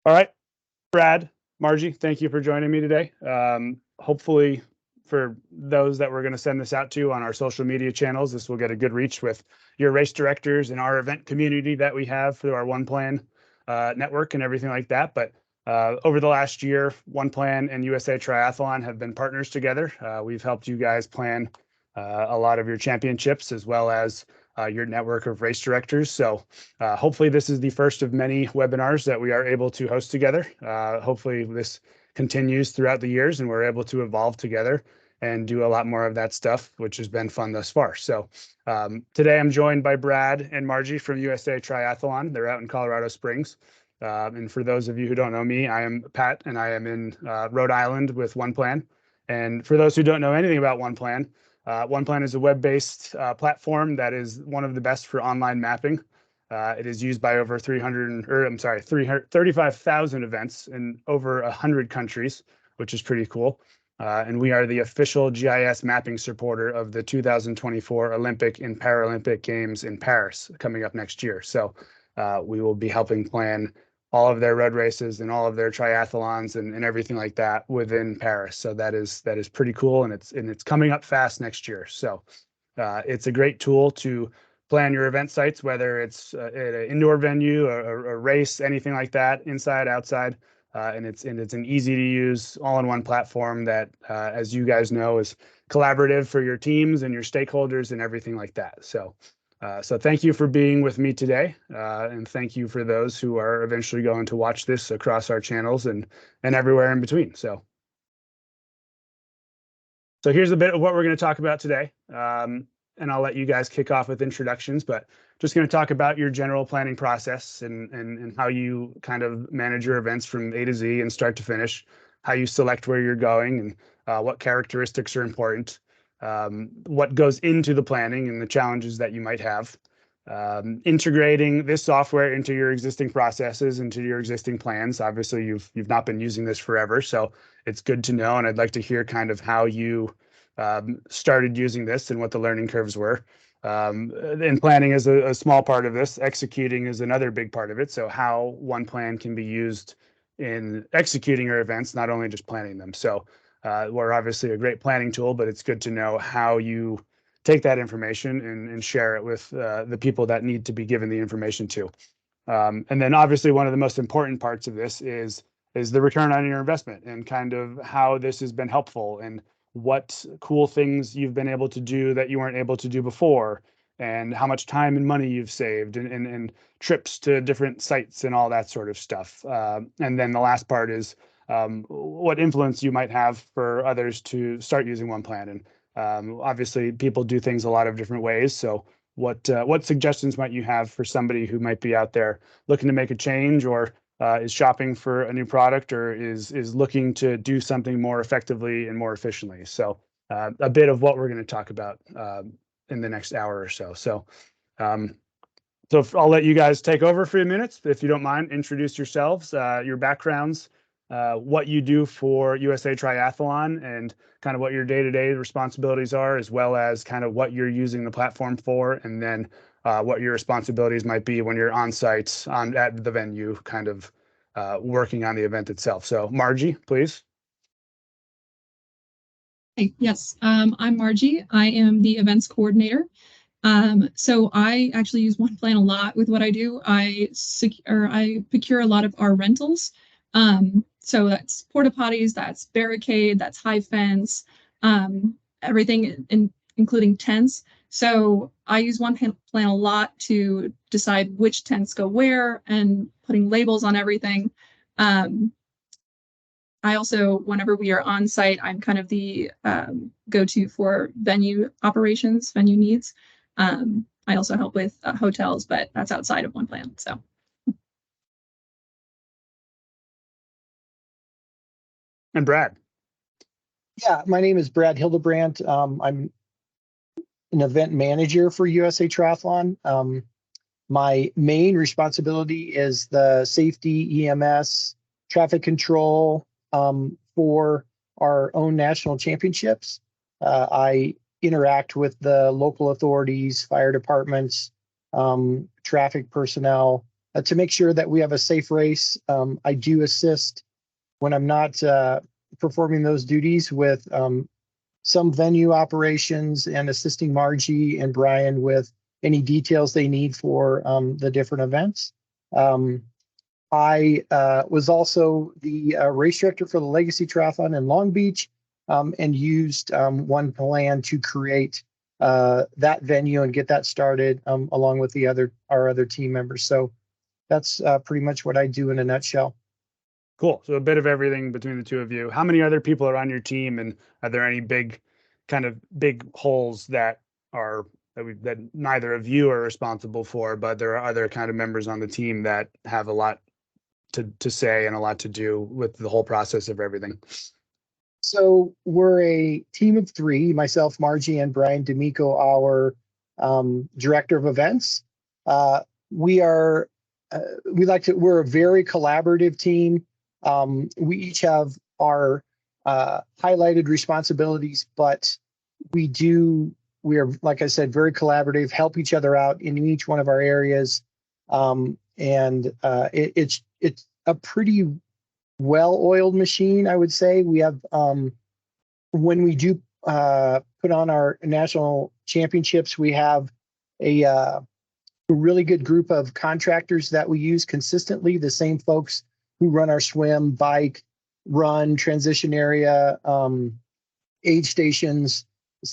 All right, Brad, Margie, thank you for joining me today. Hopefully, for those that we're going to send this out to on our social media channels, this will get a good reach with your race directors and our event community that we have through our OnePlan network and everything like that. But over the last year, OnePlan and USA Triathlon have been partners together. We've helped you guys plan a lot of your championships as well as your network of race directors. So hopefully this is the first of many webinars that we are able to host together. Hopefully this continues throughout the years and we're able to evolve together and do a lot more of that stuff, which has been fun thus far. So today I'm joined by Brad and Margie from USA Triathlon. They're out in Colorado Springs. And for those of you who don't know me, I am Pat and I am in Rhode Island with OnePlan. And for those who don't know anything about OnePlan, OnePlan is a web-based platform that is one of the best for online mapping. It is used by over 35,000 events in over 100 countries, which is pretty cool. And we are the official GIS mapping supporter of the 2024 Olympic and Paralympic Games in Paris coming up next year. So we will be helping plan all of their road races and all of their triathlons and everything like that within Paris. So that is pretty cool, and it's coming up fast next year. So it's a great tool to plan your event sites, whether it's at an indoor venue, a race, anything like that, inside, outside. And it's an easy to use all-in-one platform that, as you guys know, is collaborative for your teams and your stakeholders and everything like that. So thank you for being with me today, and thank you for those who are eventually going to watch this across our channels and everywhere in between. So here's a bit of what we're going to talk about today, and I'll let you guys kick off with introductions, but just going to talk about your general planning process and how you kind of manage your events from A to Z and start to finish, how you select where you're going and what characteristics are important. What goes into the planning and the challenges that you might have, integrating this software into your existing processes, into your existing plans. Obviously, you've not been using this forever, so it's good to know. And I'd like to hear kind of how you started using this and what the learning curves were. And planning is a small part of this. Executing is another big part of it. So how OnePlan can be used in executing your events, not only just planning them. So we're obviously a great planning tool, but it's good to know how you take that information and share it with the people that need to be given the information to. And then obviously one of the most important parts of this is the return on your investment and kind of how this has been helpful and what cool things you've been able to do that you weren't able to do before, and how much time and money you've saved and trips to different sites and all that sort of stuff. And then the last part is what influence you might have for others to start using OnePlan. And obviously people do things a lot of different ways. So what suggestions might you have for somebody who might be out there looking to make a change, or is shopping for a new product, or is looking to do something more effectively and more efficiently? So a bit of what we're going to talk about in the next hour or so. So I'll let you guys take over for a few minutes, if you don't mind. Introduce yourselves, your backgrounds, what you do for USA Triathlon, and kind of what your day-to-day responsibilities are, as well as kind of what you're using the platform for, and then what your responsibilities might be when you're on site at the venue, kind of working on the event itself. So Margie, please. Hey, yes, I'm Margie. I am the events coordinator. So I actually use OnePlan a lot with what I do. I procure a lot of our rentals. So that's porta potties, that's barricade, that's high fence, everything including tents. So I use OnePlan a lot to decide which tents go where and putting labels on everything. I also, whenever we are on site, I'm kind of the go-to for venue operations, venue needs. I also help with hotels, but that's outside of OnePlan. So. And Brad. Yeah, my name is Brad Hildebrandt. I'm an event manager for USA Triathlon. My main responsibility is the safety, EMS, traffic control for our own national championships. I interact with the local authorities, fire departments, traffic personnel, to make sure that we have a safe race. I do assist when I'm not performing those duties with some venue operations and assisting Margie and Brian with any details they need for the different events. I was also the race director for the Legacy Triathlon in Long Beach, and used OnePlan to create that venue and get that started along with our other team members. So that's pretty much what I do in a nutshell. Cool. So a bit of everything between the two of you. How many other people are on your team, and are there any big holes that neither of you are responsible for, but there are other kind of members on the team that have a lot to say and a lot to do with the whole process of everything? So we're a team of three, myself, Margie, and Brian D'Amico, our director of events. We're a very collaborative team. We each have our highlighted responsibilities, but we are, like I said, very collaborative, help each other out in each one of our areas. It's a pretty well-oiled machine, I would say. We have, when we do put on our national championships, we have a really good group of contractors that we use consistently, the same folks who run our swim, bike, run, transition area, aid stations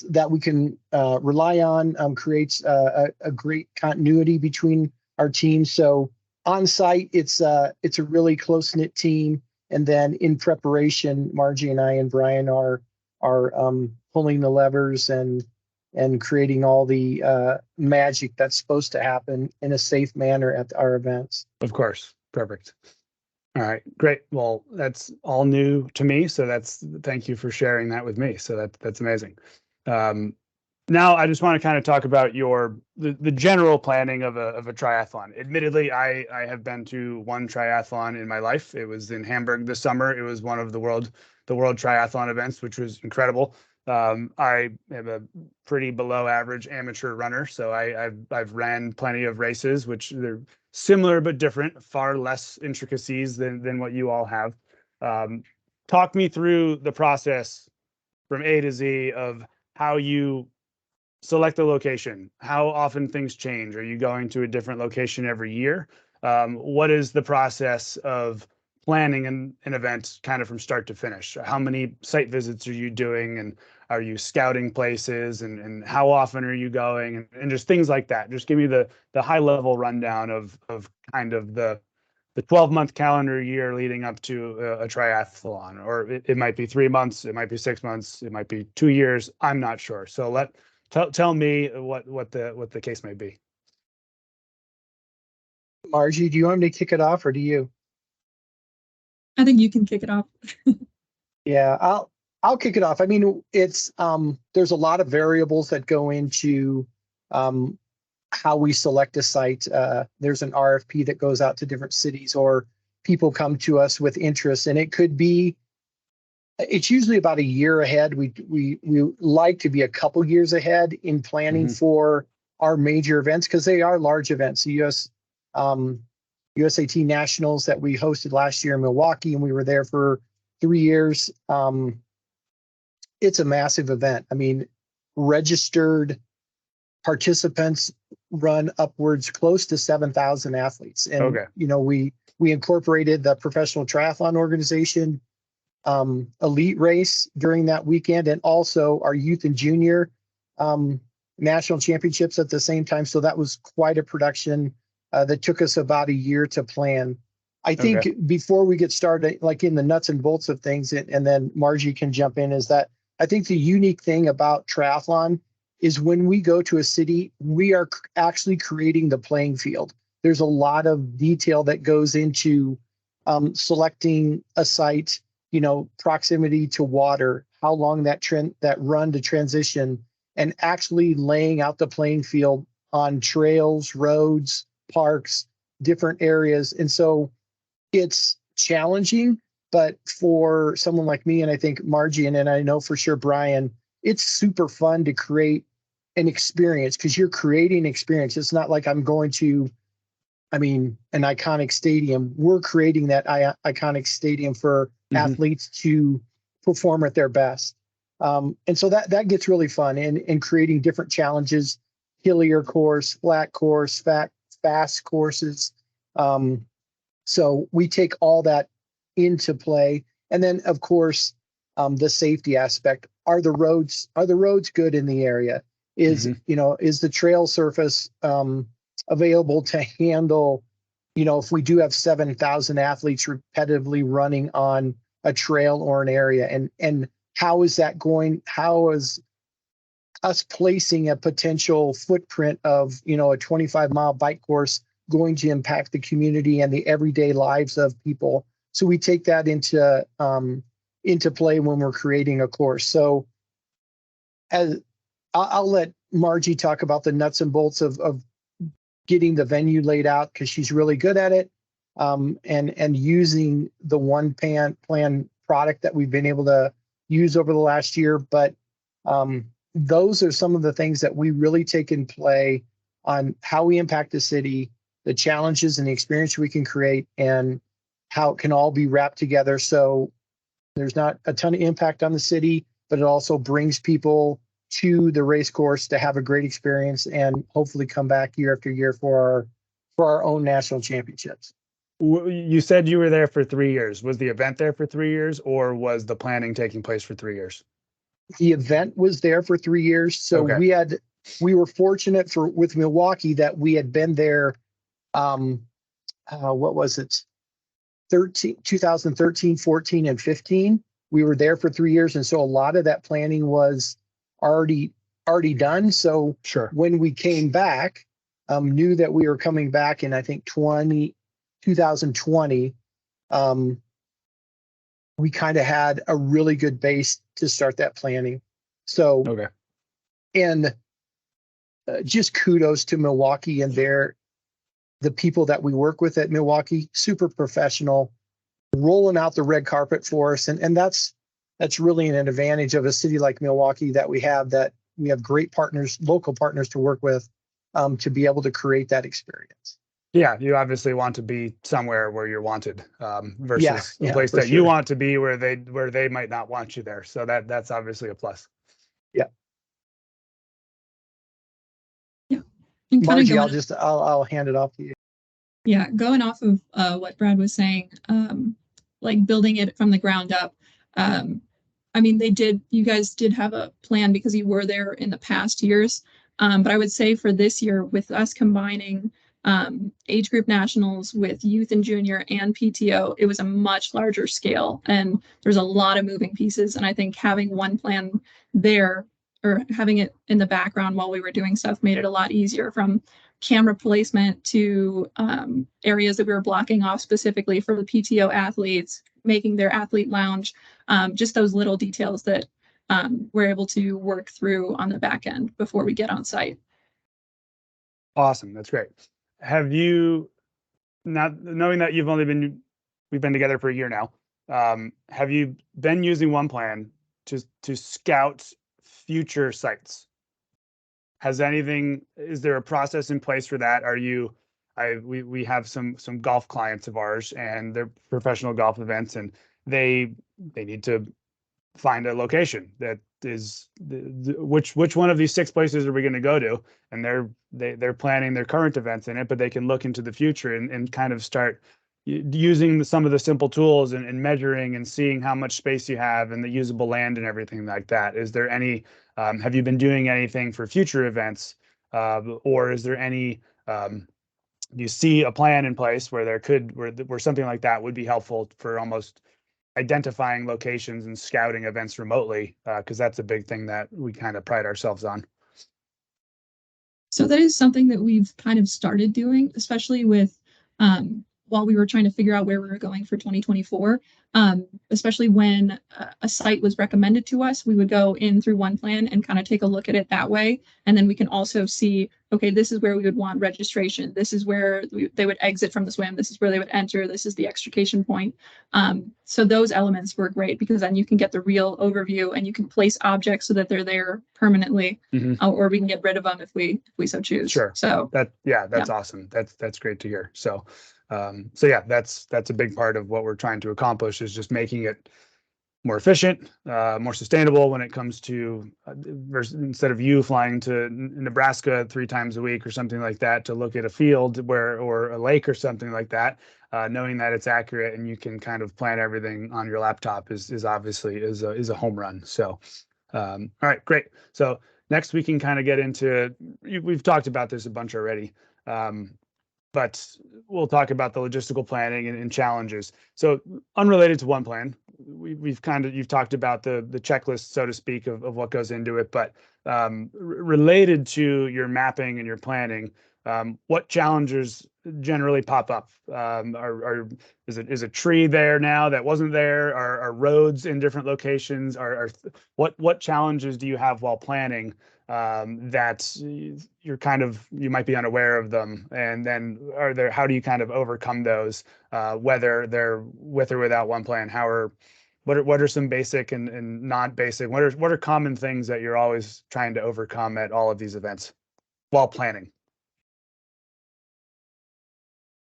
that we can rely on, creates a great continuity between our teams. So on site, it's a really close-knit team. And then in preparation, Margie and I and Brian are pulling the levers and creating all the magic that's supposed to happen in a safe manner at our events. Of course. Perfect. All right, great. Well, that's all new to me. So thank you for sharing that with me. So that's amazing. Now I just want to kind of talk about the general planning of a triathlon. Admittedly, I have been to one triathlon in my life. It was in Hamburg this summer. It was one of the world triathlon events, which was incredible. I am a pretty below average amateur runner, so I've ran plenty of races, which they're similar but different, far less intricacies than what you all have. Talk me through the process from A to Z of how you select the location, how often things change. Are you going to a different location every year? What is the process of planning an event kind of from start to finish? How many site visits are you doing, and are you scouting places, and how often are you going, and just things like that? Just give me the high level rundown of kind of the 12-month calendar year leading up to a triathlon, or it might be 3 months, it might be 6 months, it might be 2 years. I'm not sure. So tell me what the case may be. Margie, do you want me to kick it off, or do you? I think you can kick it off. Yeah, I'll kick it off. I mean, it's there's a lot of variables that go into how we select a site. There's an RFP that goes out to different cities, or people come to us with interest, and it's usually about a year ahead. We like to be a couple years ahead in planning for our major events, because they are large events. The USAT Nationals that we hosted last year in Milwaukee, and we were there for 3 years. It's a massive event. I mean, registered participants run upwards close to 7,000 athletes. And, Okay. We incorporated the Professional Triathlon Organization elite race during that weekend, and also our youth and junior national championships at the same time. So that was quite a production that took us about a year to plan. I think before we get started, like in the nuts and bolts of things, and then Margie can jump in, is that I think the unique thing about triathlon is when we go to a city, we are actually creating the playing field. There's a lot of detail that goes into selecting a site, proximity to water, how long that run to transition, and actually laying out the playing field on trails, roads, parks, different areas. And so it's challenging, but for someone like me, and I think Margie, and I know for sure Brian, it's super fun to create an experience, because you're creating an experience. It's not like I'm going to I mean, an iconic stadium. We're creating that iconic stadium for athletes to perform at their best. And so that gets really fun, and creating different challenges, hillier course, flat course, fast courses. So we take all that into play. And then of course, the safety aspect. Are the roads good in the area? Is the trail surface available to handle, if we do have 7,000 athletes repetitively running on a trail or an area, and how is us placing a potential footprint of, a 25-mile bike course going to impact the community and the everyday lives of people? So we take that into play when we're creating a course. So as I'll let Margie talk about the nuts and bolts of getting the venue laid out, because she's really good at it, and using the OnePlan product that we've been able to use over the last year. But those are some of the things that we really take in play on how we impact the city, the challenges and the experience we can create, and how it can all be wrapped together. So there's not a ton of impact on the city, but it also brings people to the race course to have a great experience and hopefully come back year after year for our own national championships. You said you were there for 3 years. Was the event there for 3 years, or was the planning taking place for 3 years? The event was there for 3 years. So okay. we were fortunate with Milwaukee that we had been there. What was it? 2013, 14, and 15. We were there for 3 years. And so a lot of that planning was already done. So when we came back, knew that we were coming back in, I think, 2020, we kind of had a really good base to start that planning. So, and just kudos to Milwaukee and the people that we work with at Milwaukee, super professional, rolling out the red carpet for us. And that's really an advantage of a city like Milwaukee, that we have great partners, local partners to work with, to be able to create that experience. Yeah, you obviously want to be somewhere where you're wanted, versus a place that you want to be where they might not want you there. So that's obviously a plus. Yeah. Yeah. Margie, I'll hand it off to you. Yeah, going off of what Brad was saying, like building it from the ground up. I mean, you guys did have a plan because you were there in the past years. But I would say for this year, with us combining age group nationals with youth and junior and PTO, it was a much larger scale, and there's a lot of moving pieces. And I think having OnePlan there, or having it in the background while we were doing stuff, made it a lot easier, from camera placement to areas that we were blocking off specifically for the PTO athletes, making their athlete lounge, just those little details that we're able to work through on the back end before we get on site. Awesome. That's great. Have you, not knowing that we've been together for a year now, have you been using OnePlan to scout future sites? Is there a process in place for that? We have some golf clients of ours, and they're professional golf events, and they need to find a location that is which one of these 6 places are we going to go to, and they're planning their current events in it, but they can look into the future and kind of start using some of the simple tools and measuring and seeing how much space you have and the usable land and everything like that. Is there any have you been doing anything for future events, or is there any you see a plan in place where something like that would be helpful for almost identifying locations and scouting events remotely, because that's a big thing that we kind of pride ourselves on. So that is something that we've kind of started doing, especially with while we were trying to figure out where we were going for 2024. Especially when a site was recommended to us, we would go in through OnePlan and kind of take a look at it that way. And then we can also see, okay, this is where we would want registration. This is where they would exit from the swim. This is where they would enter. This is the extrication point. So those elements were great because then you can get the real overview and you can place objects so that they're there permanently, or we can get rid of them if we so choose. Sure. So that's awesome. That's great to hear. So yeah, that's a big part of what we're trying to accomplish, is just making it more efficient, more sustainable when it comes to versus instead of you flying to Nebraska 3 times a week or something like that to look at a field or a lake or something like that, knowing that it's accurate and you can kind of plan everything on your laptop is obviously a home run. So all right, great. So next we can kind of get into, we've talked about this a bunch already, but we'll talk about the logistical planning and challenges. So unrelated to OnePlan, you've talked about the checklist, so to speak, of what goes into it, but related to your mapping and your planning, what challenges generally pop up? Is a tree there now that wasn't there? Are roads in different locations? What challenges do you have while planning that you might be unaware of them? And then how do you kind of overcome those, whether they're with or without OnePlan? What are some basic and not basic? What are common things that you're always trying to overcome at all of these events while planning?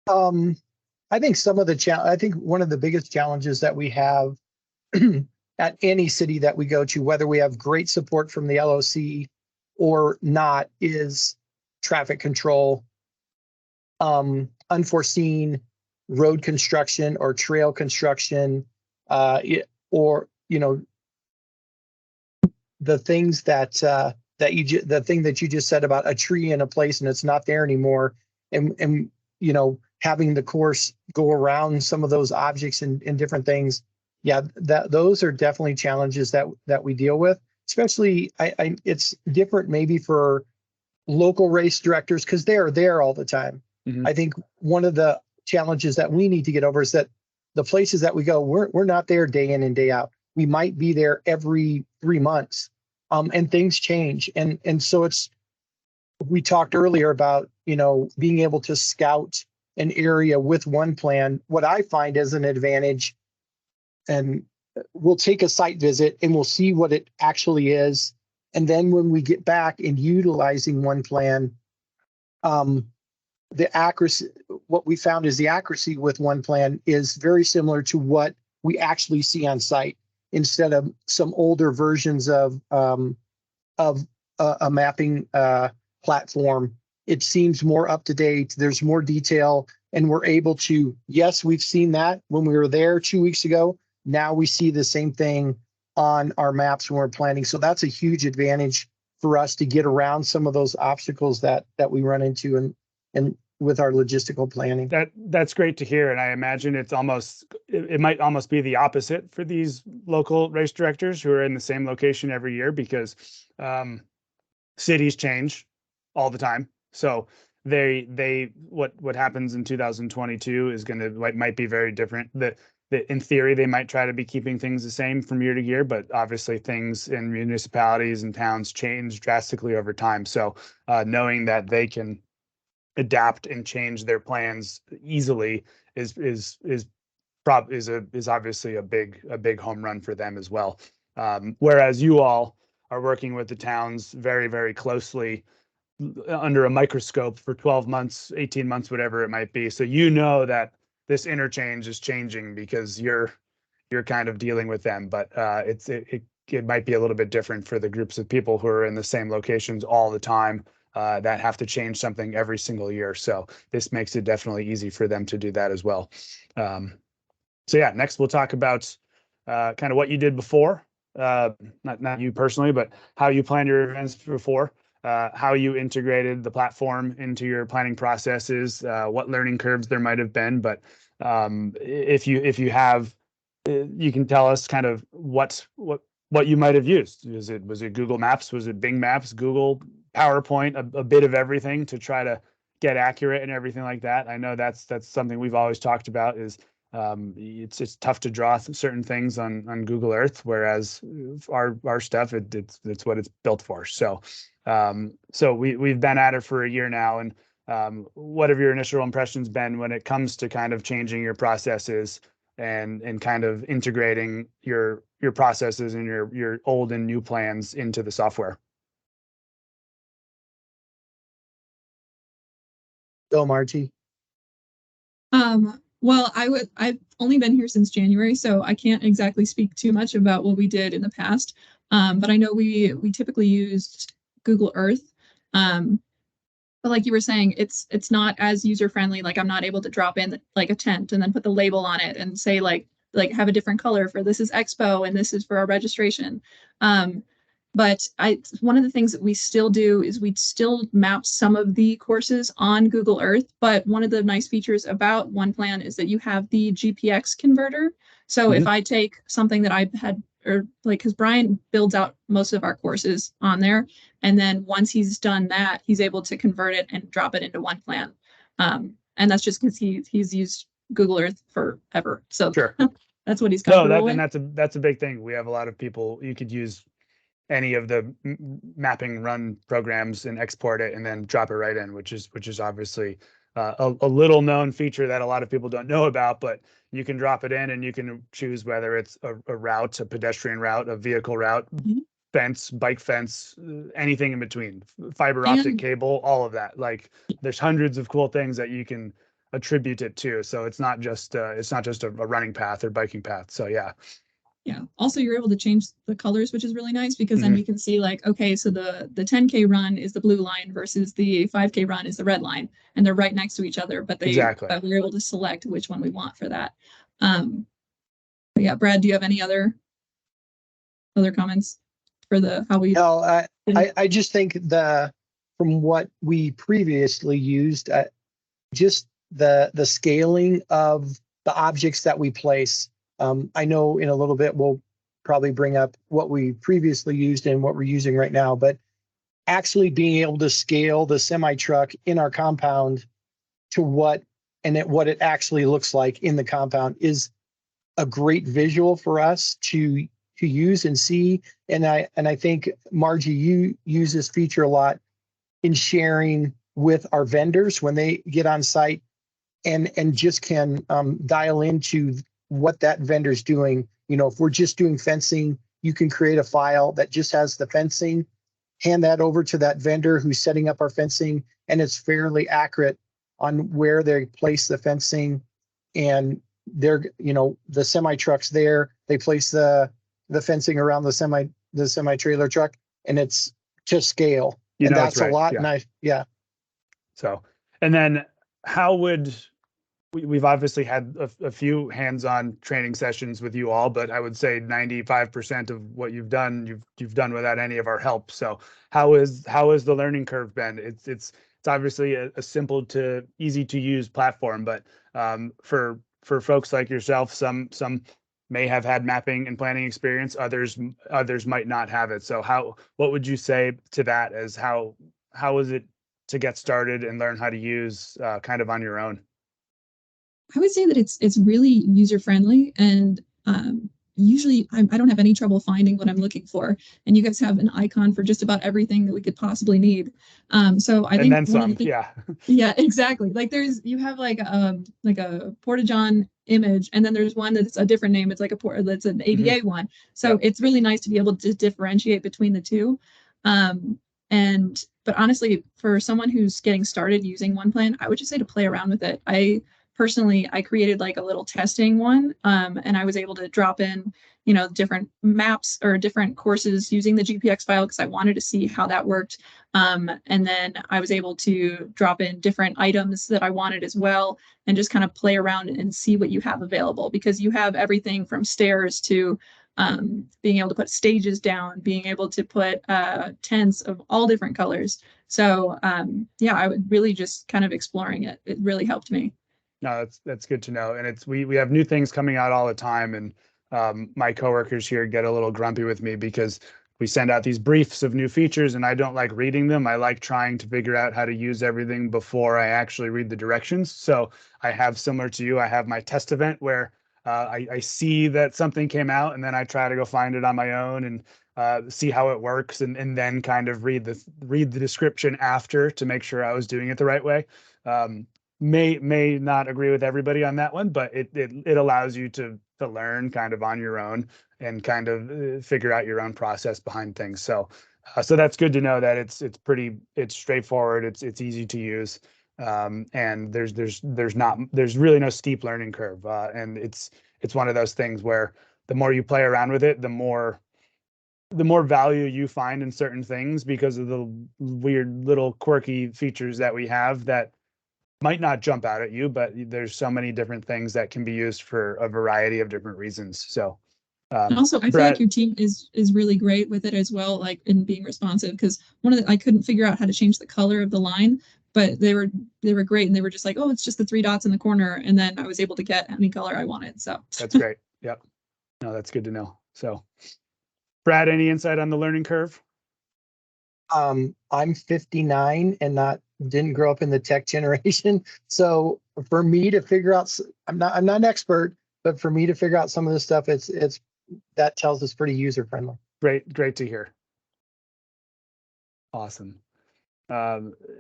I think I think one of the biggest challenges that we have at any city that we go to, whether we have great support from the LOC or not, is traffic control, unforeseen road construction or trail construction, or the things the thing that you just said about a tree in a place and it's not there anymore, and having the course go around some of those objects and different things. Yeah, those are definitely challenges that we deal with. Especially, it's different maybe for local race directors because they're there all the time. I think one of the challenges that we need to get over is that the places that we go, we're not there day in and day out. We might be there every 3 months, and things change. And so we talked earlier about being able to scout an area with OnePlan. What I find as an advantage, and we'll take a site visit and we'll see what it actually is. And then when we get back and utilizing OnePlan, the accuracy, what we found is the accuracy with OnePlan is very similar to what we actually see on site, instead of some older versions of a mapping platform. It seems more up to date. There's more detail, and we're able to, yes, we've seen that when we were there 2 weeks ago. Now we see the same thing on our maps when we're planning. So that's a huge advantage for us to get around some of those obstacles that we run into and with our logistical planning. That's great to hear. And I imagine it might almost be the opposite for these local race directors who are in the same location every year, because cities change all the time. So what happens in 2022 is might be very different. That in theory they might try to be keeping things the same from year to year, but obviously things in municipalities and towns change drastically over time. So knowing that they can adapt and change their plans easily is obviously a big home run for them as well. Whereas you all are working with the towns very, very closely under a microscope for 12 months, 18 months, whatever it might be. So that this interchange is changing because you're kind of dealing with them, but it might be a little bit different for the groups of people who are in the same locations all the time, that have to change something every single year. So this makes it definitely easy for them to do that as well. So yeah, next we'll talk about kind of what you did before, not you personally, but how you planned your events before. How you integrated the platform into your planning processes, what learning curves there might have been. But if you have, you can tell us kind of what you might have used. Was it Google Maps? Was it Bing Maps? Google, PowerPoint? A bit of everything to try to get accurate and everything like that. I know that's something we've always talked about, is It's tough to draw certain things on Google Earth, whereas our stuff, it's what it's built for. So we've been at it for a year now. And what have your initial impressions been when it comes to kind of changing your processes and kind of integrating your processes and your old and new plans into the software? Go, Margie. Well, I've only been here since January, so I can't exactly speak too much about what we did in the past. But I know we typically used Google Earth. But like you were saying, it's not as user friendly. Like I'm not able to drop in like a tent and then put the label on it and say like have a different color for this is Expo and this is for our registration. But one of the things that we still do is we still map some of the courses on Google Earth. But one of the nice features about OnePlan is that you have the GPX converter. So if I take something that I had, or like, because Brian builds out most of our courses on there, and then once he's done that, he's able to convert it and drop it into OnePlan. And that's just because he's used Google Earth forever. So Sure. That's what he's comfortable with. And that's a big thing. We have a lot of people. You could use any of the mapping run programs and export it and then drop it right in, which is obviously a little known feature that a lot of people don't know about, but you can drop it in and you can choose whether it's a route, a pedestrian route, a vehicle route, fence, bike fence, anything in between, fiber optic cable, all of that. Like there's hundreds of cool things that you can attribute it to. So it's not just a running path or biking path. So yeah. Yeah. Also, you're able to change the colors, which is really nice because then you can see like, okay, so the 10K run is the blue line versus the 5K run is the red line, and they're right next to each other, but but we're able to select which one we want for that. But yeah, Brad, do you have any other comments for how we? No, I just think from what we previously used, just the scaling of the objects that we place. I know in a little bit we'll probably bring up what we previously used and what we're using right now, but actually being able to scale the semi truck in our compound to what it actually looks like in the compound is a great visual for us to use and see. And I think Margie, you use this feature a lot in sharing with our vendors when they get on site and just can dial into what that vendor's doing. You know, if we're just doing fencing, you can create a file that just has the fencing, hand that over to that vendor who's setting up our fencing, and it's fairly accurate on where they place the fencing. And they're, the semi trucks there, they place the fencing around the semi trailer truck, and it's to scale. And that's right. A lot. Yeah. So, and then how would we've obviously had a few hands-on training sessions with you all, but I would say 95% of what you've done without any of our help. So how is the learning curve been? It's obviously a simple to easy to use platform, but for folks like yourself, some may have had mapping and planning experience, others might not have it. So what would you say to that as how is it to get started and learn how to use kind of on your own? I would say that it's really user friendly, and usually I don't have any trouble finding what I'm looking for. And you guys have an icon for just about everything that we could possibly need. So I think then some, yeah, exactly. Like you have like a Porta-John image, and then there's one that's a different name. It's like that's an ADA one. So it's really nice to be able to differentiate between the two. But honestly, for someone who's getting started using OnePlan, I would just say to play around with it. Personally, I created like a little testing one, and I was able to drop in, different maps or different courses using the GPX file because I wanted to see how that worked. And then I was able to drop in different items that I wanted as well, and just kind of play around and see what you have available, because you have everything from stairs to being able to put stages down, being able to put tents of all different colors. So I would really just kind of exploring it. It really helped me. No, that's good to know. And we have new things coming out all the time. And my coworkers here get a little grumpy with me because we send out these briefs of new features, and I don't like reading them. I like trying to figure out how to use everything before I actually read the directions. So I have, similar to you, I have my test event where I see that something came out, and then I try to go find it on my own and see how it works, and then kind of read the description after to make sure I was doing it the right way. May not agree with everybody on that one, but it allows you to learn kind of on your own and kind of figure out your own process behind things. So that's good to know that it's straightforward. It's easy to use. And there's really no steep learning curve. And it's one of those things where the more you play around with it, the more value you find in certain things because of the weird little quirky features that we have that might not jump out at you, but there's so many different things that can be used for a variety of different reasons. So, and also, I feel like your team is really great with it as well, like in being responsive. Because I couldn't figure out how to change the color of the line, but they were great, and they were just like, oh, it's just the 3 dots in the corner, and then I was able to get any color I wanted. So that's great. Yep. No, that's good to know. So, Brad, any insight on the learning curve? I'm 59 and didn't grow up in the tech generation. So for me to figure out, I'm not an expert, but for me to figure out some of this stuff, that tells us pretty user friendly. Great to hear. Awesome.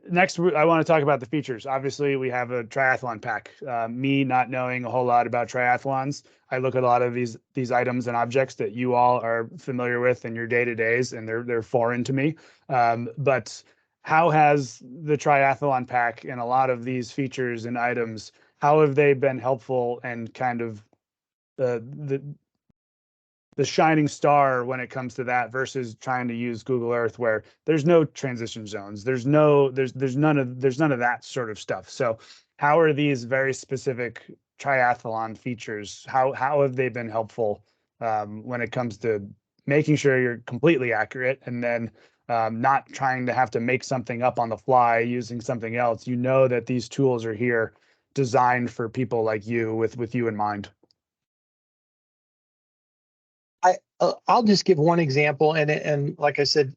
Next, I want to talk about the features. Obviously, we have a triathlon pack. Me not knowing a whole lot about triathlons, I look at a lot of these items and objects that you all are familiar with in your day-to-days, and they're foreign to me. But how has the triathlon pack and a lot of these features and items, how have they been helpful and kind of the shining star when it comes to that versus trying to use Google Earth where there's no transition zones, there's none of that sort of stuff. So how are these very specific triathlon features, how have they been helpful when it comes to making sure you're completely accurate, and then not trying to have to make something up on the fly using something else? You know that these tools are here designed for people like you with you in mind. I'll just give one example, and like I said,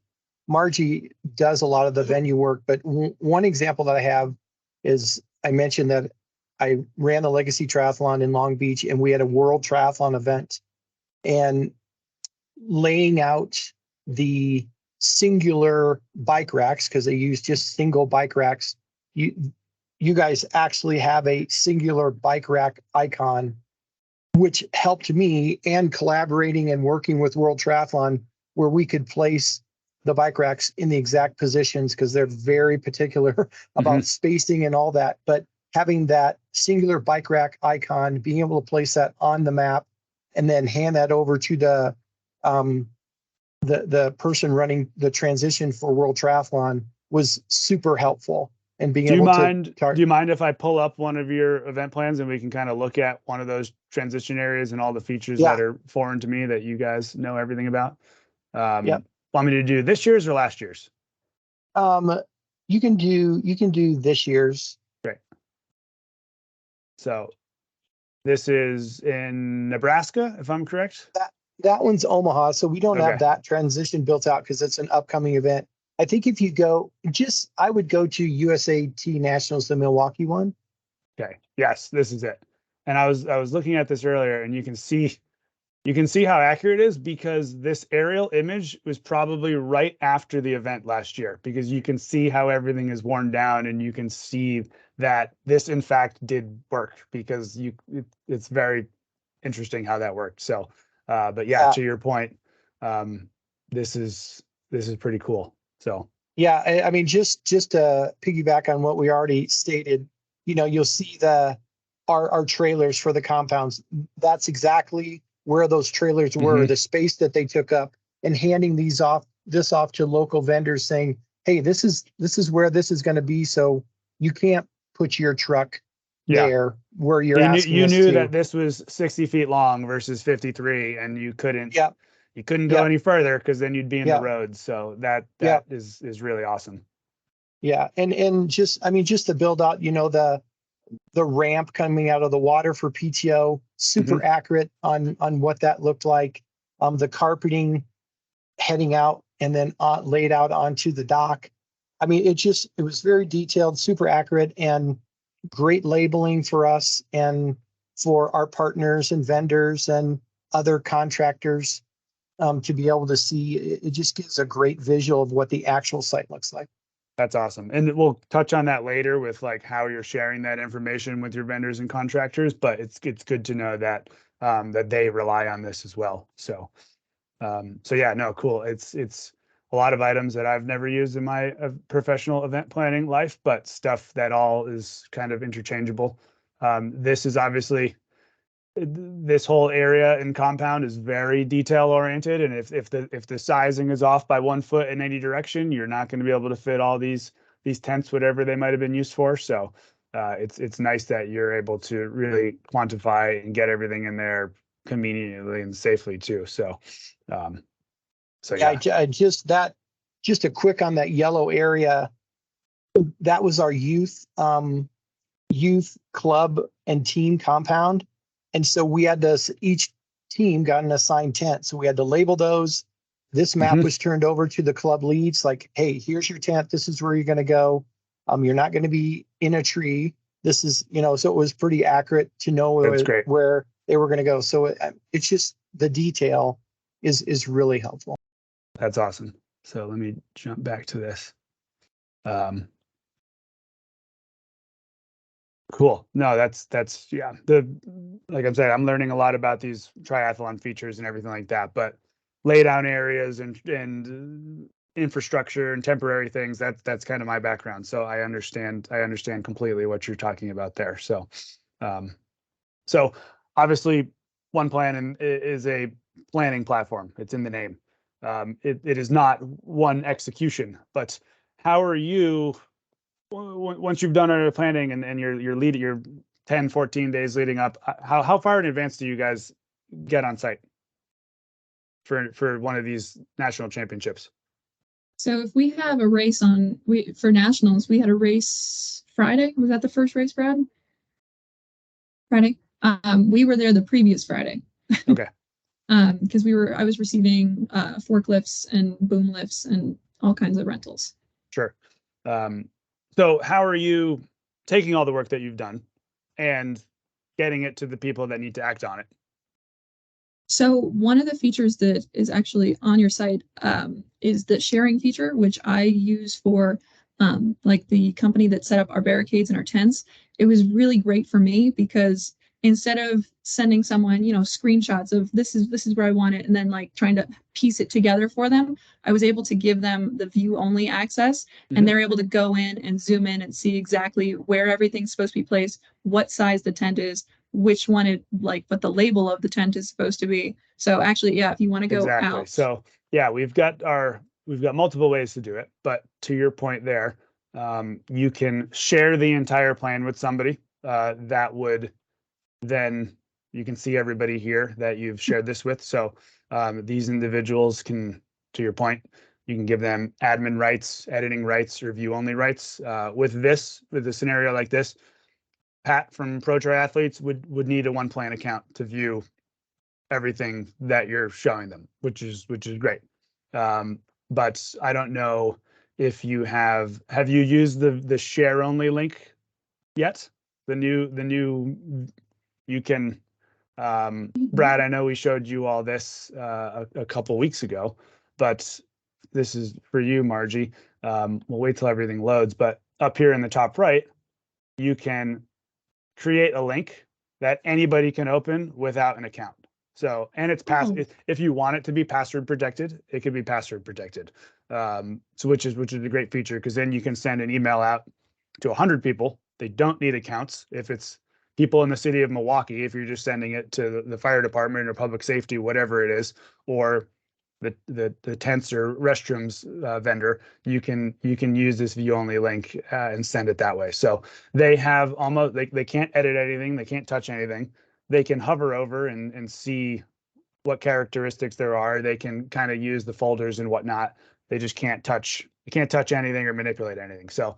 Margie does a lot of the venue work, but one example that I have is I mentioned that I ran the Legacy Triathlon in Long Beach, and we had a World Triathlon event, and laying out the singular bike racks, because they use just single bike racks. You guys actually have a singular bike rack icon, which helped me, and collaborating and working with World Triathlon, where we could place the bike racks in the exact positions because they're very particular about spacing and all that. But having that singular bike rack icon, being able to place that on the map and then hand that over to the person running the transition for World Triathlon was super helpful. And being do you mind if I pull up one of your event plans and we can kind of look at one of those transition areas and all the features that are foreign to me that you guys know everything about? Want me to do this year's or last year's? You can do this year's. Great. So this is in Nebraska, if I'm correct. That one's Omaha, so we don't have that transition built out because it's an upcoming event. I think if you go, I would go to USAT Nationals, the Milwaukee one. Okay. Yes, this is it. And I was looking at this earlier, and you can see how accurate it is because this aerial image was probably right after the event last year, because you can see how everything is worn down, and you can see that this in fact did work, because it's very interesting how that worked. So, but yeah, to your point, this is pretty cool. So yeah, I mean, just to piggyback on what we already stated, you'll see our trailers for the compounds. That's exactly where those trailers were, the space that they took up, and handing this off to local vendors saying, hey, this is where this is going to be. So you can't put your truck there where you're asking you us knew to. that this was 60 feet long versus 53, and you couldn't go any further because then you'd be in the roads. So that is really awesome. Yeah. And just to build out, the ramp coming out of the water for PTO, super accurate on what that looked like. The carpeting heading out and then laid out onto the dock. I mean, it was very detailed, super accurate, and great labeling for us and for our partners and vendors and other contractors to be able to see. It just gives a great visual of what the actual site looks like. That's awesome. And we'll touch on that later with like how you're sharing that information with your vendors and contractors, but it's good to know that that they rely on this as well. So so yeah, no, cool. It's a lot of items that I've never used in my professional event planning life, but stuff that all is kind of interchangeable. This is obviously, this whole area and compound is very detail oriented, and if the sizing is off by 1 foot in any direction, you're not going to be able to fit all these tents, whatever they might have been used for. So it's nice that you're able to really quantify and get everything in there conveniently and safely too. So so Yeah, yeah. I just a quick on that yellow area. That was our youth club and team compound. And so we had each team got an assigned tent. So we had to label those. This map was turned over to the club leads, like, hey, here's your tent. This is where you're going to go. You're not going to be in a tree. This is, so it was pretty accurate to know where they were going to go. So it's just the detail is really helpful. That's awesome. So let me jump back to this. Cool. No, that's yeah. Like I'm saying, I'm learning a lot about these triathlon features and everything like that. But lay down areas and infrastructure and temporary things, that's kind of my background. So I understand completely what you're talking about there. So so obviously OnePlan is a planning platform. It's in the name. It is not one execution, but how are you, once you've done our planning and your 10, 14 days leading up, how far in advance do you guys get on site for one of these national championships? So if we have a race for nationals, we had a race Friday. Was that the first race, Brad? Friday. We were there the previous Friday. Okay. Because I was receiving forklifts and boom lifts and all kinds of rentals. Sure. So how are you taking all the work that you've done and getting it to the people that need to act on it? So one of the features that is actually on your site is the sharing feature, which I use for like the company that set up our barricades and our tents. It was really great for me because instead of sending someone, screenshots of this is where I want it, and then like trying to piece it together for them, I was able to give them the view only access, and they're able to go in and zoom in and see exactly where everything's supposed to be placed, what size the tent is, which one what the label of the tent is supposed to be. So actually, yeah, if you want to go out. So yeah, we've got multiple ways to do it, but to your point there, you can share the entire plan with somebody that would then you can see everybody here that you've shared this with. So these individuals can, to your point, you can give them admin rights, editing rights, or view only rights. With a scenario like this, Pat from Pro Triathletes would need a OnePlan account to view everything that you're showing them, which is great. But I don't know if you have you used the share only link yet? The new you can Brad, I know we showed you all this a couple weeks ago, but this is for you, Margie. We'll wait till everything loads, but up here in the top right, you can create a link that anybody can open without an account. So, and it's if you want it to be password protected, it can be password protected. So which is a great feature, because then you can send an email out to 100 people. They don't need accounts. If it's people in the city of Milwaukee, if you're just sending it to the fire department or public safety, whatever it is, or the tents or restrooms vendor, you can use this view only link and send it that way. So they have they can't edit anything, they can't touch anything. They can hover over and see what characteristics there are. They can kind of use the folders and whatnot. They just can't touch anything or manipulate anything. So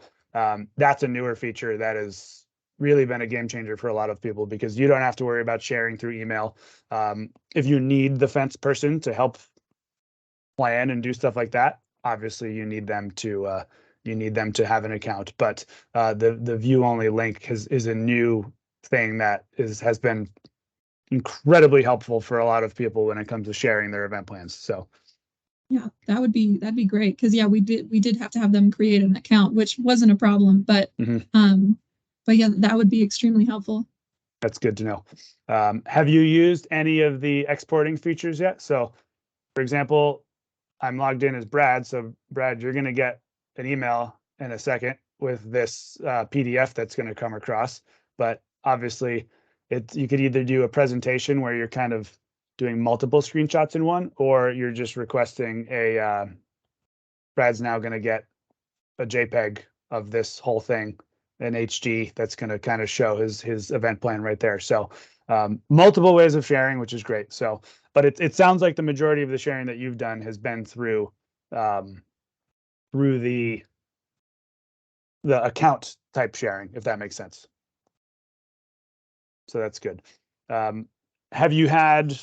that's a newer feature that has really been a game changer for a lot of people, because you don't have to worry about sharing through email. If you need the fence person to help plan and do stuff like that, obviously you need them to have an account. But the view only link is a new thing that has been incredibly helpful for a lot of people when it comes to sharing their event plans. So Yeah, that'd be great. Cause yeah, we did have to have them create an account, which wasn't a problem, but yeah, that would be extremely helpful. that's good to know. Have you used any of the exporting features yet? So for example, I'm logged in as Brad. So Brad, you're going to get an email in a second with this PDF that's going to come across. But obviously, you could either do a presentation where you're kind of doing multiple screenshots in one, or you're just requesting Brad's now going to get a JPEG of this whole thing in HD that's going to kind of show his event plan right there. So multiple ways of sharing, which is great. So, but it sounds like the majority of the sharing that you've done has been through the account type sharing, if that makes sense. So that's good. Have you had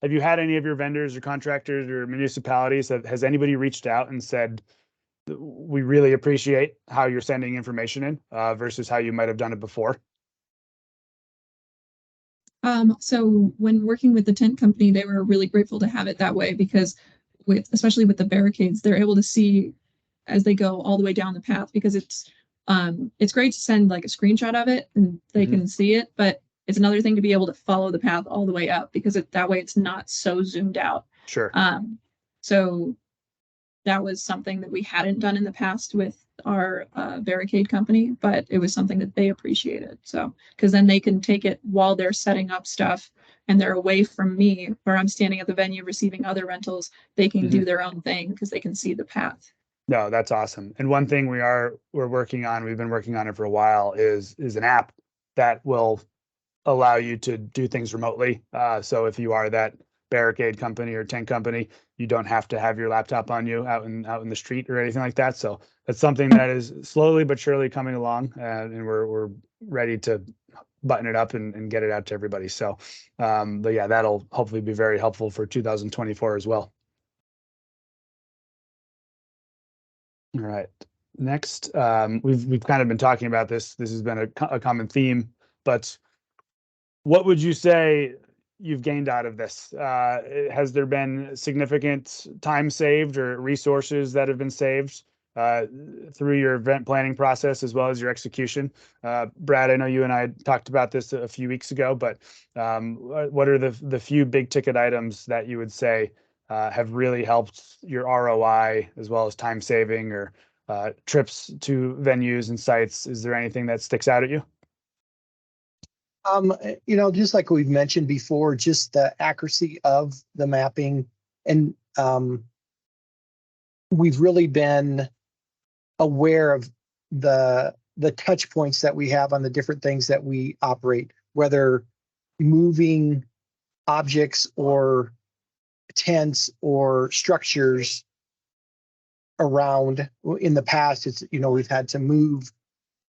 any of your vendors or contractors or municipalities, has anybody reached out and said, we really appreciate how you're sending information in versus how you might have done it before? So when working with the tent company, they were really grateful to have it that way because especially with the barricades, they're able to see as they go all the way down the path because it's great to send like a screenshot of it and they can see it, but it's another thing to be able to follow the path all the way up because that way it's not so zoomed out. Sure. So that was something that we hadn't done in the past with our barricade company, but it was something that they appreciated. So, because then they can take it while they're setting up stuff and they're away from me, where I'm standing at the venue receiving other rentals, they can do their own thing because they can see the path. No, that's awesome. And one thing we're working on, we've been working on it for a while, is an app that will allow you to do things remotely. So if you are that barricade company or tent company, you don't have to have your laptop on you out in the street or anything like that. So that's something that is slowly but surely coming along, and we're ready to button it up and get it out to everybody. So, but yeah, that'll hopefully be very helpful for 2024 as well. All right. Next, we've kind of been talking about this. This has been a common theme, but what would you say you've gained out of this? Has there been significant time saved or resources that have been saved through your event planning process as well as your execution? Brad, I know you and I talked about this a few weeks ago, but what are the few big ticket items that you would say have really helped your ROI as well as time saving or trips to venues and sites? Is there anything that sticks out at you? Just like we've mentioned before, just the accuracy of the mapping, and we've really been aware of the touch points that we have on the different things that we operate, whether moving objects or tents or structures around. In the past, it's we've had to move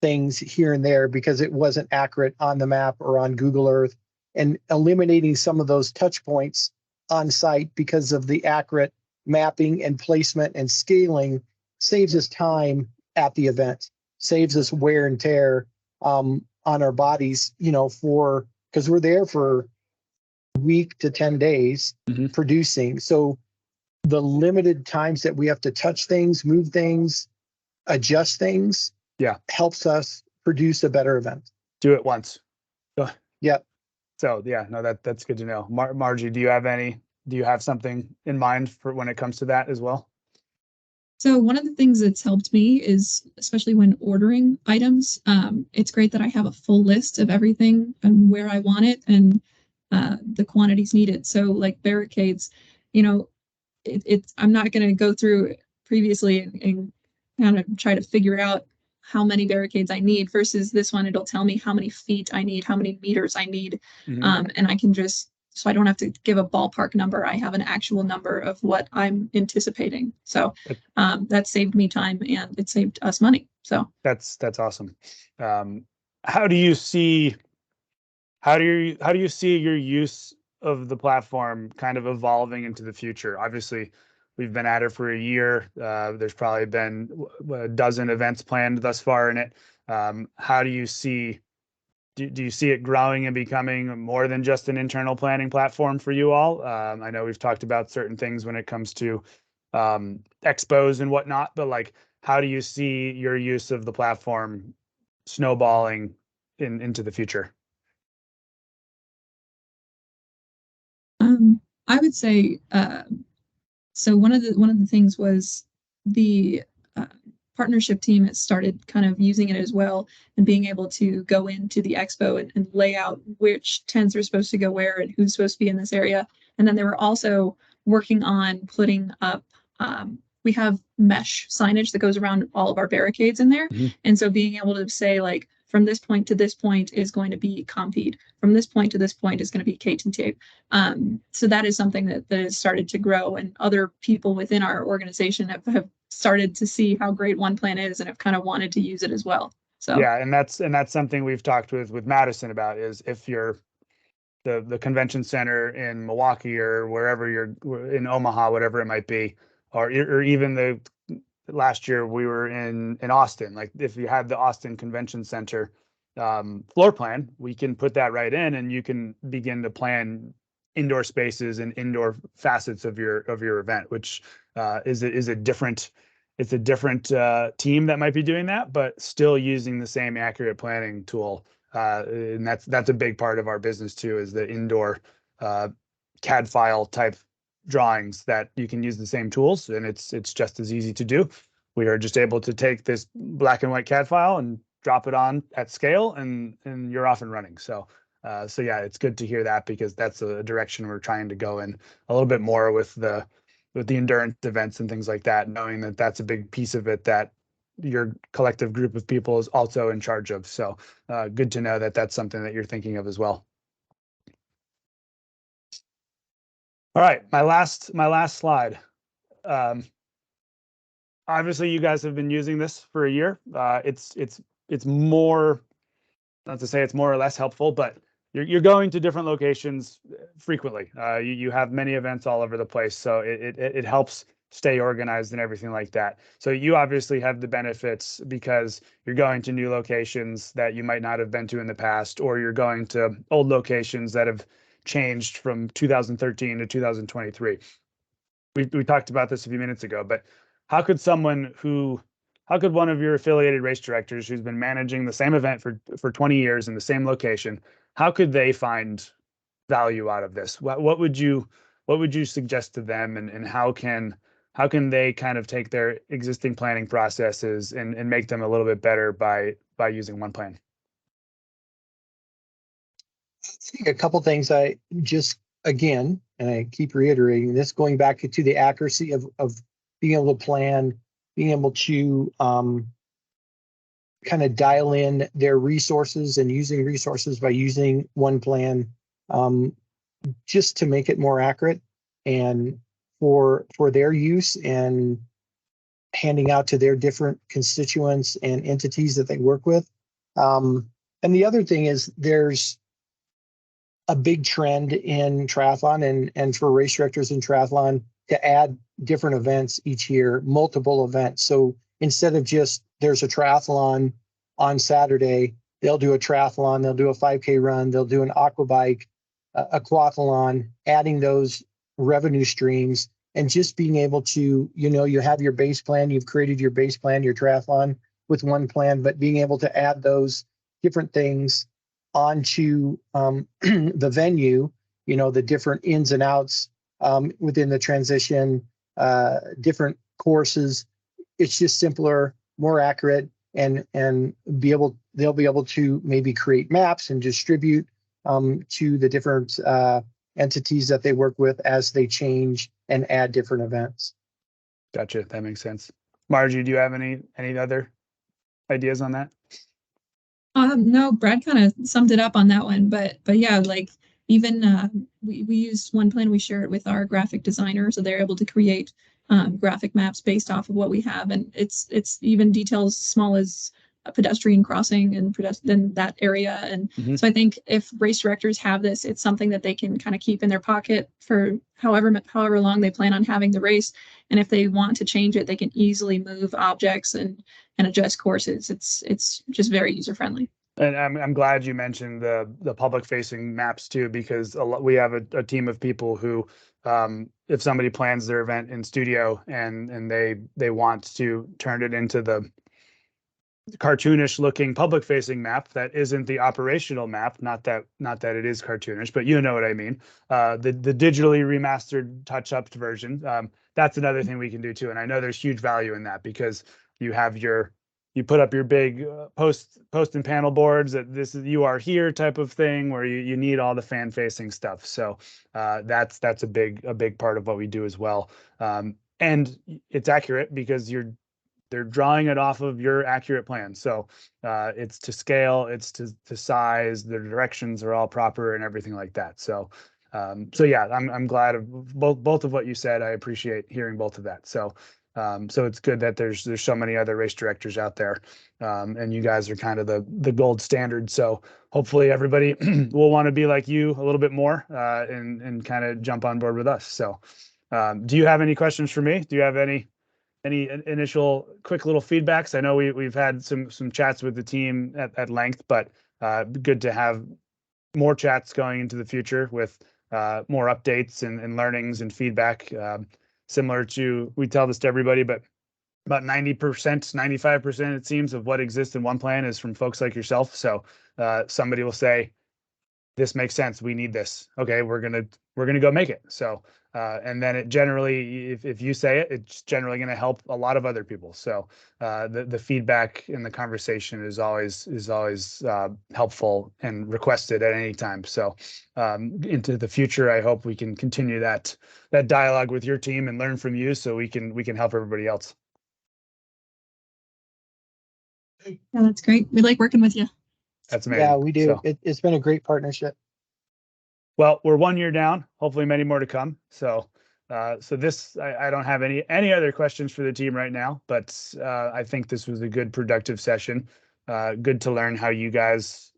things here and there because it wasn't accurate on the map or on Google Earth, and eliminating some of those touch points on site because of the accurate mapping and placement and scaling saves us time at the event, saves us wear and tear on our bodies, because we're there for a week to 10 days producing. So the limited times that we have to touch things, move things, adjust things, helps us produce a better event. Do it once. Yeah. So yeah, no, that's good to know. Margie, do you have something in mind for when it comes to that as well? So one of the things that's helped me is, especially when ordering items, it's great that I have a full list of everything and where I want it and the quantities needed. So like barricades, I'm not going to go through previously and kind of try to figure out how many barricades I need versus this one. It'll tell me how many feet I need, how many meters I need. And I can so I don't have to give a ballpark number. I have an actual number of what I'm anticipating. So that saved me time and it saved us money. So that's awesome. How do you see your use of the platform kind of evolving into the future? Obviously, We've been at it for a year. There's probably been a dozen events planned thus far in it. How do you see? Do you see it growing and becoming more than just an internal planning platform for you all? I know we've talked about certain things when it comes to expos and whatnot, but like, how do you see your use of the platform snowballing into the future? I would say so. One of the things was the partnership team has started kind of using it as well, and being able to go into the expo and lay out which tents are supposed to go where and who's supposed to be in this area. And then they were also working on putting up, we have mesh signage that goes around all of our barricades in there. Mhm. And so being able to say, like, from this point to this point is going to be Compeed. From this point to this point is going to be Kate and Tape. So that is something that has started to grow, and other people within our organization have started to see how great OnePlan is and have kind of wanted to use it as well. So yeah, and that's something we've talked with Madison about, is if you're the convention center in Milwaukee or wherever you're in Omaha, whatever it might be, or even the last year we were in Austin. Like, if you had the Austin Convention Center floor plan, we can put that right in, and you can begin to plan indoor spaces and indoor facets of your event, which is a different team that might be doing that, but still using the same accurate planning tool. And that's a big part of our business too, is the indoor CAD file type drawings that you can use the same tools, and it's just as easy to do. We are just able to take this black and white CAD file and drop it on at scale, and you're off and running. So yeah, it's good to hear that, because that's a direction we're trying to go in a little bit more with the endurance events and things like that, knowing that that's a big piece of it that your collective group of people is also in charge of. So good to know that that's something that you're thinking of as well. All right, my last slide. Obviously, you guys have been using this for a year. It's more, not to say it's more or less helpful, but you're going to different locations frequently. You have many events all over the place, so it helps stay organized and everything like that. So you obviously have the benefits because you're going to new locations that you might not have been to in the past, or you're going to old locations that have changed from 2013 to 2023. We talked about this a few minutes ago, but how could one of your affiliated race directors who's been managing the same event for 20 years in the same location, how could they find value out of this? What would you suggest to them, and how can they kind of take their existing planning processes and make them a little bit better by using OnePlan? I think a couple things. I just, again, and I keep reiterating this, going back to the accuracy of being able to plan, being able to kind of dial in their resources and using resources by using OnePlan, just to make it more accurate and for their use, and handing out to their different constituents and entities that they work with. And the other thing is, there's a big trend in triathlon and for race directors in triathlon to add different events each year, multiple events. So instead of just, there's a triathlon on Saturday, they'll do a triathlon, they'll do a 5K run, they'll do an aqua bike, a quathlon, adding those revenue streams, and just being able to, you have your base plan, you've created your base plan, your triathlon with OnePlan, but being able to add those different things onto the venue, the different ins and outs within the transition, different courses. It's just simpler, more accurate, and they'll be able to maybe create maps and distribute to the different entities that they work with as they change and add different events. Gotcha. That makes sense. Margie, do you have any other ideas on that? No, Brad kind of summed it up on that one, but yeah, like, even we use OnePlan, we share it with our graphic designer, so they're able to create graphic maps based off of what we have, and it's even details small as a pedestrian crossing and then that area. And so I think if race directors have this, it's something that they can kind of keep in their pocket for however long they plan on having the race. And if they want to change it, they can easily move objects and adjust courses. It's just very user friendly. And I'm glad you mentioned the public facing maps too, because we have a team of people who, if somebody plans their event in studio and they want to turn it into the cartoonish looking public facing map that isn't the operational map, not that it is cartoonish, but you know what I mean, the digitally remastered touch up version, that's another thing we can do too. And I know there's huge value in that, because you put up your big post and panel boards that this is you are here type of thing, where you need all the fan facing stuff. So that's a big part of what we do as well. And it's accurate because they're drawing it off of your accurate plan. So it's to scale, it's to size, the directions are all proper and everything like that. So yeah, I'm glad of both of what you said. I appreciate hearing both of that. So it's good that there's so many other race directors out there, and you guys are kind of the gold standard. So hopefully everybody will want to be like you a little bit more, and kind of jump on board with us. So do you have any questions for me? Do you have any initial quick little feedbacks? I know we've had some chats with the team at length, but good to have more chats going into the future with more updates and learnings and feedback. Similar to, we tell this to everybody, but about 90%, 95%, it seems, of what exists in OnePlan is from folks like yourself. So somebody will say, this makes sense, we need this. Okay, we're gonna go make it. So and then it generally, if you say it, it's generally going to help a lot of other people. So the feedback in the conversation is always helpful and requested at any time. So into the future, I hope we can continue that dialogue with your team and learn from you, so we can help everybody else. Yeah, that's great. We like working with you. That's amazing. Yeah, we do. So, It's been a great partnership. well, we're 1 year down, hopefully many more to come. So this, I don't have any other questions for the team right now, but I think this was a good productive session. Good to learn how you guys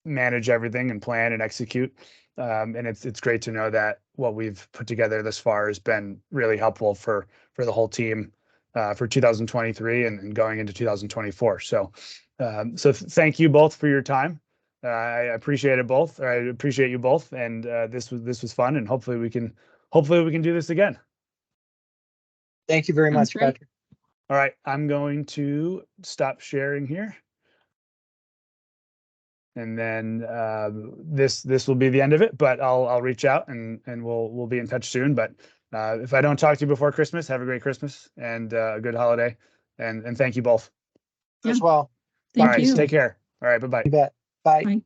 manage everything and plan and execute. And it's great to know that what we've put together this far has been really helpful for the whole team for 2023 and going into 2024. So thank you both for your time. I appreciate it both. I appreciate you both, and this was fun, and hopefully we can do this again. Thank you very much, great. Patrick. All right, I'm going to stop sharing here, and then this will be the end of it. But I'll reach out and we'll be in touch soon. But if I don't talk to you before Christmas, have a great Christmas and a good holiday, and thank you both. As well. Thank All right, you. take care. All right, bye-bye. You bet. Bye. Bye.